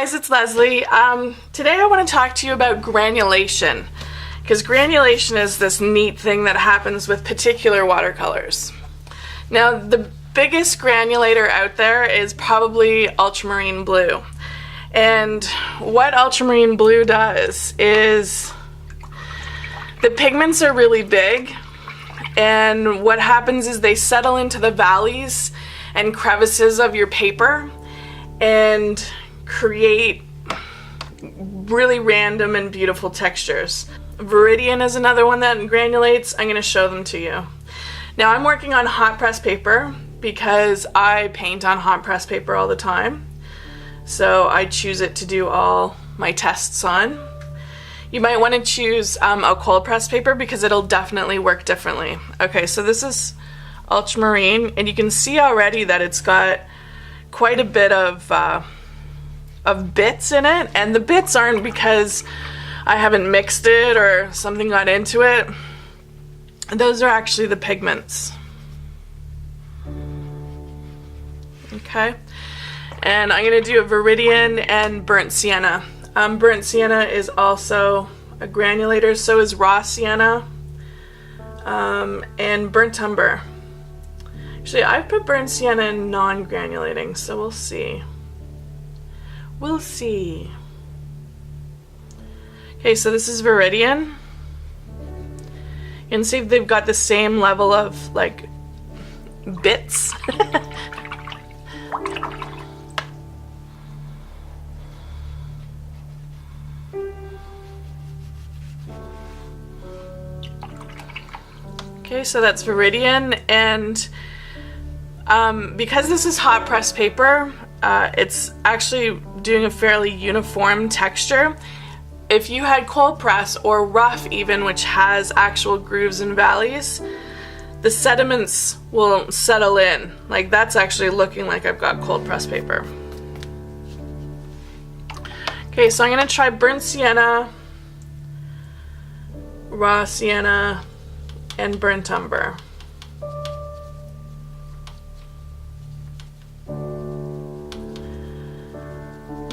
guys, it's Leslie. Today I want to talk to you about granulation, because granulation is this neat thing that happens with particular watercolors. Now, the biggest granulator out there is probably Ultramarine Blue. And what Ultramarine Blue does is the pigments are really big, and what happens is they settle into the valleys and crevices of your paper and create really random and beautiful textures. Viridian is another one that granulates. I'm going to show them to you. Now, I'm working on hot press paper because I paint on hot press paper all the time. So I choose it to do all my tests on. You might want to choose a cold press paper because it'll definitely work differently. Okay, so this is ultramarine, and you can see already that it's got quite a bit of bits in it, and the bits aren't because I haven't mixed it or something got into it. Those are actually the pigments. Okay, and I'm going to do a Viridian and Burnt Sienna. Burnt Sienna is also a granulator, so is raw Sienna, and Burnt Umber. Actually, I've put Burnt Sienna in non-granulating, so we'll see. We'll see. Okay, so this is Viridian. You can see they've got the same level of, like, bits. Okay, so that's Viridian, and because this is hot press paper, it's actually doing a fairly uniform texture. If you had cold press or rough even, which has actual grooves and valleys, the sediments will settle in. Like, that's actually looking like I've got cold press paper. Okay, so I'm going to try Burnt Sienna, raw Sienna, and Burnt Umber.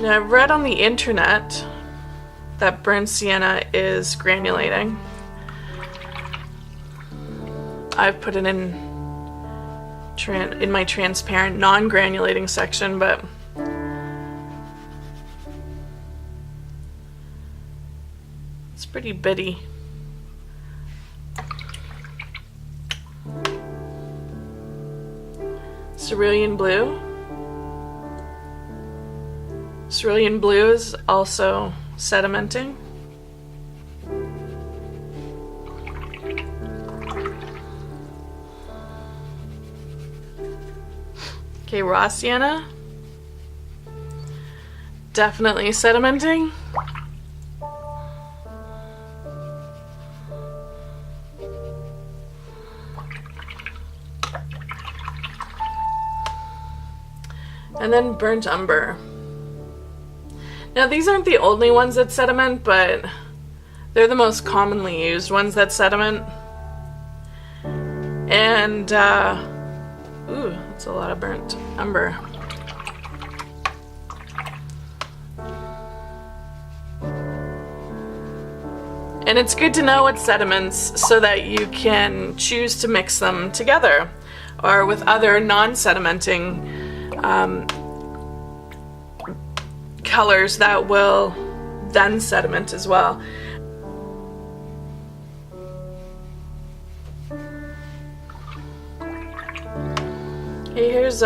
Now, I've read on the internet that Burnt Sienna is granulating. I've put it in my transparent, non-granulating section, but it's pretty bitty. Cerulean Blue. Cerulean Blue is also sedimenting. Okay, raw Sienna. Definitely sedimenting. And then Burnt Umber. Now, these aren't the only ones that sediment, but they're the most commonly used ones that sediment. And, ooh, that's a lot of Burnt Umber. And it's good to know what sediments so that you can choose to mix them together or with other non-sedimenting colors that will then sediment as well. Okay, here's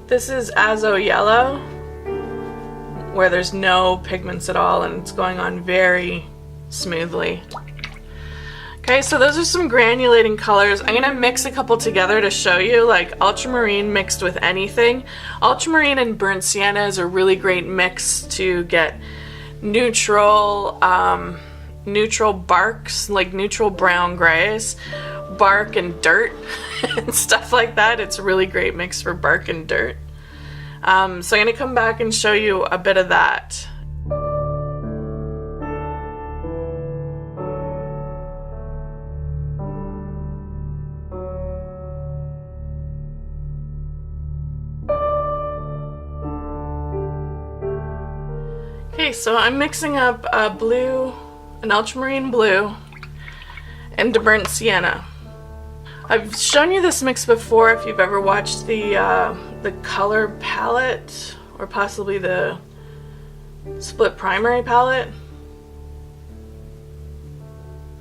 this is Azo Yellow, where there's no pigments at all and it's going on very smoothly. Okay, so those are some granulating colors. I'm gonna mix a couple together to show you, like ultramarine mixed with anything. Ultramarine and Burnt Sienna is a really great mix to get neutral, neutral barks, like neutral brown grays, bark and dirt, and stuff like that. It's a really great mix for bark and dirt. So I'm gonna come back and show you a bit of that. Okay, so I'm mixing up an ultramarine blue and a burnt sienna. I've shown you this mix before if you've ever watched the color palette or possibly the split primary palette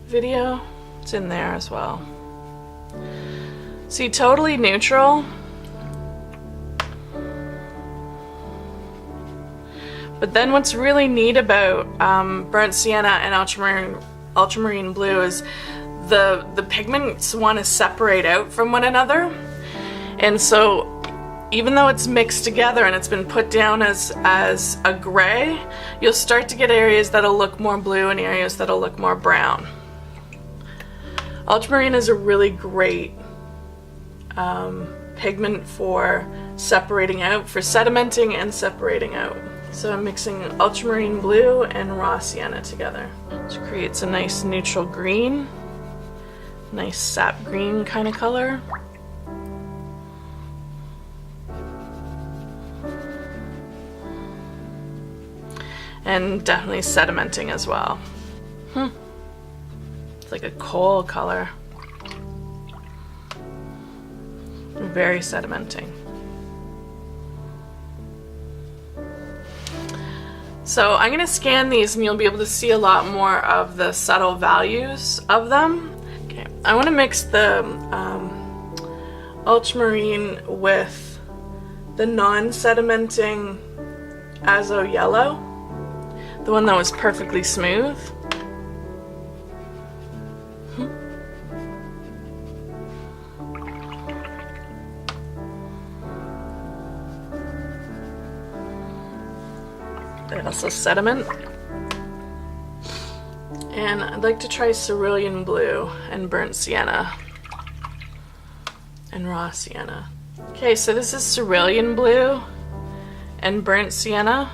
video. It's in there as well. See, totally neutral. But then what's really neat about burnt sienna and ultramarine blue is the pigments want to separate out from one another. And so even though it's mixed together and it's been put down as a gray, you'll start to get areas that'll look more blue and areas that'll look more brown. Ultramarine is a really great pigment for separating out, for sedimenting and separating out. So I'm mixing ultramarine blue and raw sienna together, which creates a nice neutral green, nice sap green kind of color. And definitely sedimenting as well. It's like a coal color. Very sedimenting. So I'm going to scan these and you'll be able to see a lot more of the subtle values of them. Okay, I want to mix the ultramarine with the non-sedimenting Azo Yellow, the one that was perfectly smooth. They also sediment. And I'd like to try Cerulean Blue and Burnt Sienna and Raw Sienna. Okay, so this is Cerulean Blue and Burnt Sienna.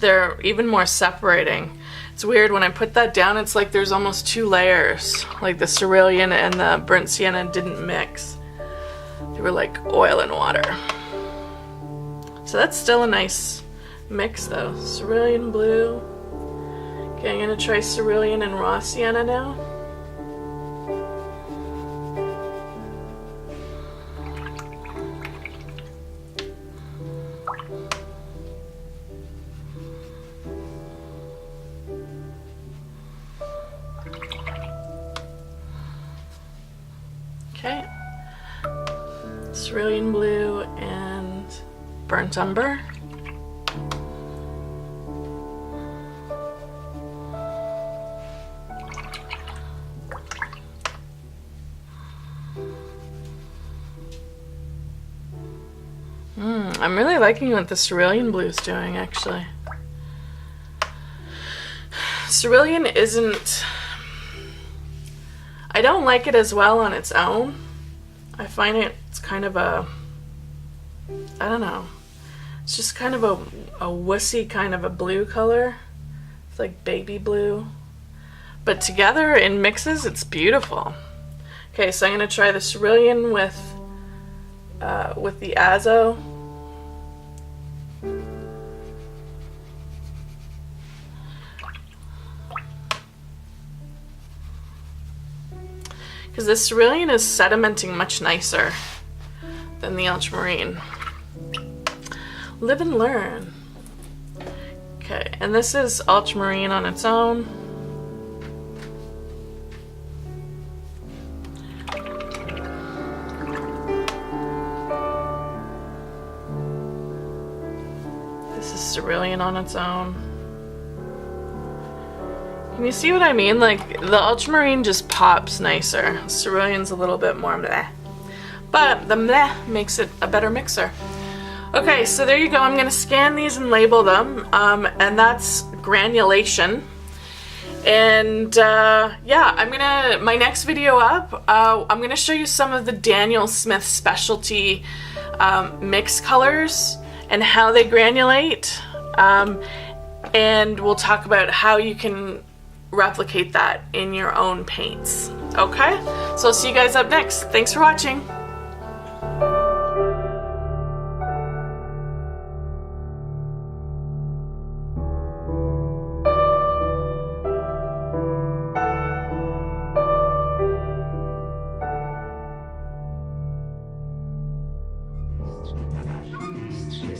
They're even more separating. It's weird, when I put that down, it's like there's almost two layers. Like the cerulean and the burnt sienna didn't mix. They were like oil and water. So that's still a nice mix though. Cerulean blue. Okay, I'm gonna try cerulean and raw sienna now. Okay, Cerulean Blue and Burnt Umber. I'm really liking what the Cerulean Blue is doing, actually. Cerulean isn't... I don't like it as well on its own. I find it's kind of a... I don't know. It's just kind of a wussy kind of a blue color. It's like baby blue. But together in mixes, it's beautiful. Okay, so I'm going to try the Cerulean with the Azo. Because the Cerulean is sedimenting much nicer than the ultramarine. Live and learn. Okay, and this is ultramarine on its own. This is cerulean on its own. Can you see what I mean? Like, the ultramarine just pops nicer. Cerulean's a little bit more meh. But the meh makes it a better mixer. Okay, so there you go. I'm going to scan these and label them. And that's granulation. And yeah, my next video up, I'm going to show you some of the Daniel Smith specialty mix colors and how they granulate. And we'll talk about how you can replicate that in your own paints. Okay, so I'll see you guys up next. Thanks for watching.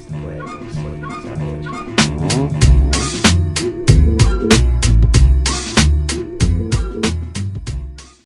Way.